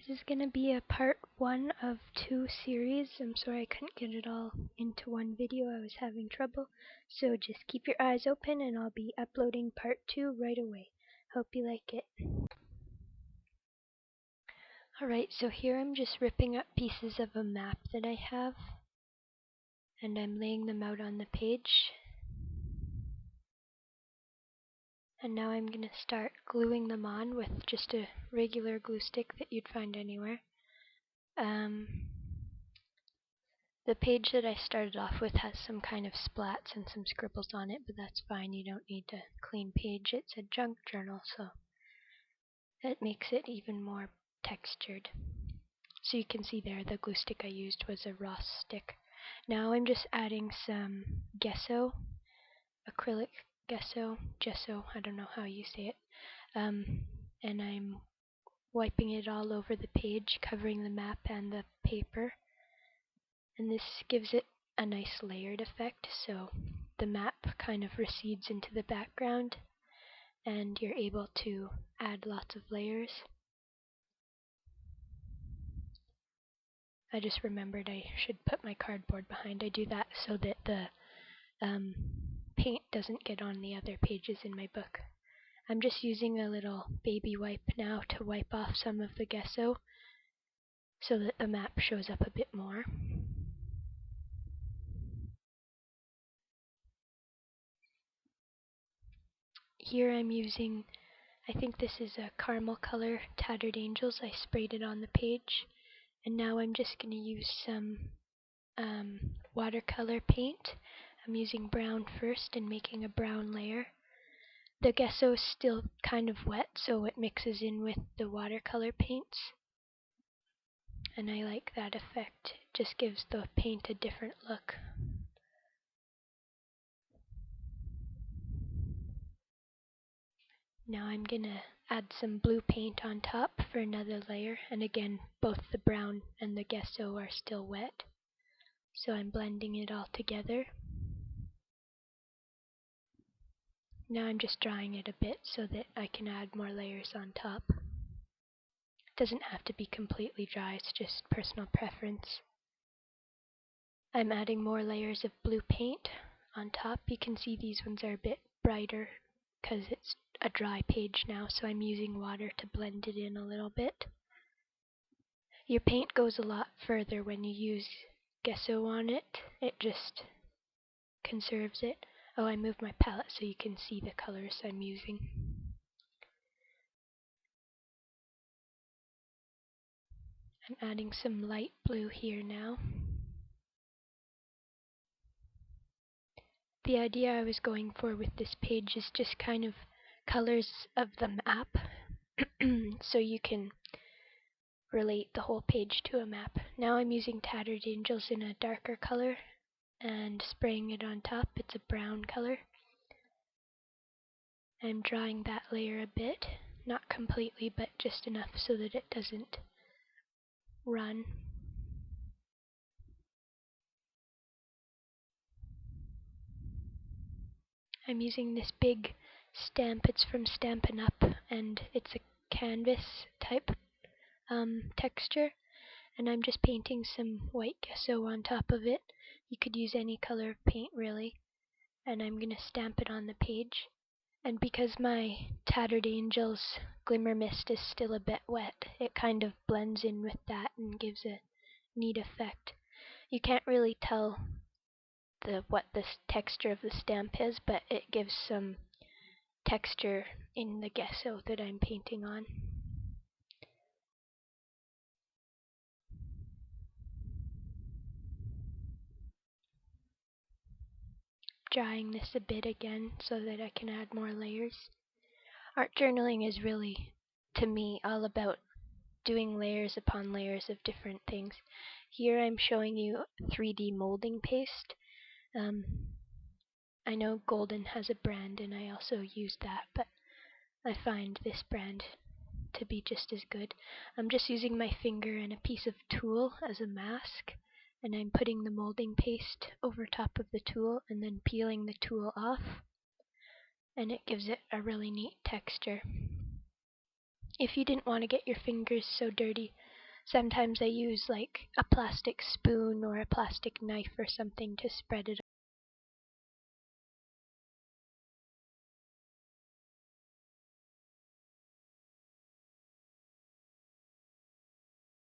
This is going to be a part 1 of 2 series. I'm sorry I couldn't get it all into one video. I was having trouble. So just keep your eyes open and I'll be uploading part 2 right away. Hope you like it. Alright, so here I'm just ripping up pieces of a map that I have. And I'm laying them out on the page. And now I'm going to start gluing them on with just a regular glue stick that you'd find anywhere. The page that I started off with has some kind of splats and some scribbles on it, but that's fine. You don't need a clean page. It's a junk journal, so it makes it even more textured. So you can see there the glue stick I used was a Ross stick. Now I'm just adding some gesso, acrylic gesso, I don't know how you say it, and I'm wiping it all over the page, covering the map and the paper. And this gives it a nice layered effect, so the map kind of recedes into the background and you're able to add lots of layers. I just remembered I should put my cardboard behind. I do that so that the paint doesn't get on the other pages in my book. I'm just using a little baby wipe now to wipe off some of the gesso so that the map shows up a bit more. Here I'm using, I think this is a caramel color, Tattered Angels. I sprayed it on the page. And now I'm just going to use some watercolor paint. I'm using brown first and making a brown layer. The gesso is still kind of wet, so it mixes in with the watercolor paints. And I like that effect. It just gives the paint a different look. Now I'm going to add some blue paint on top for another layer, and again both the brown and the gesso are still wet, so I'm blending it all together. Now I'm just drying it a bit so that I can add more layers on top. It doesn't have to be completely dry, it's just personal preference. I'm adding more layers of blue paint on top. You can see these ones are a bit brighter because it's a dry page now, so I'm using water to blend it in a little bit. Your paint goes a lot further when you use gesso on it. It just conserves it. Oh, I moved my palette so you can see the colors I'm using. I'm adding some light blue here now. The idea I was going for with this page is just kind of colors of the map so you can relate the whole page to a map. Now I'm using Tattered Angels in a darker color and spraying it on top. It's a brown color. I'm drying that layer a bit, not completely, but just enough so that it doesn't run. I'm using this big stamp. It's from Stampin' Up, and it's a canvas type texture, and I'm just painting some white gesso on top of it. You could use any color of paint really, and I'm going to stamp it on the page. And because my Tattered Angels Glimmer Mist is still a bit wet, it kind of blends in with that and gives a neat effect. You can't really tell what the texture of the stamp is, but it gives some texture in the gesso that I'm painting on. Drying this a bit again so that I can add more layers. Art journaling is really, to me, all about doing layers upon layers of different things. Here I'm showing you 3D molding paste. I know Golden has a brand and I also use that, but I find this brand to be just as good. I'm just using my finger and a piece of tulle as a mask, and I'm putting the molding paste over top of the tulle and then peeling the tulle off, and it gives it a really neat texture. If you didn't want to get your fingers so dirty, Sometimes I use like a plastic spoon or a plastic knife or something to spread it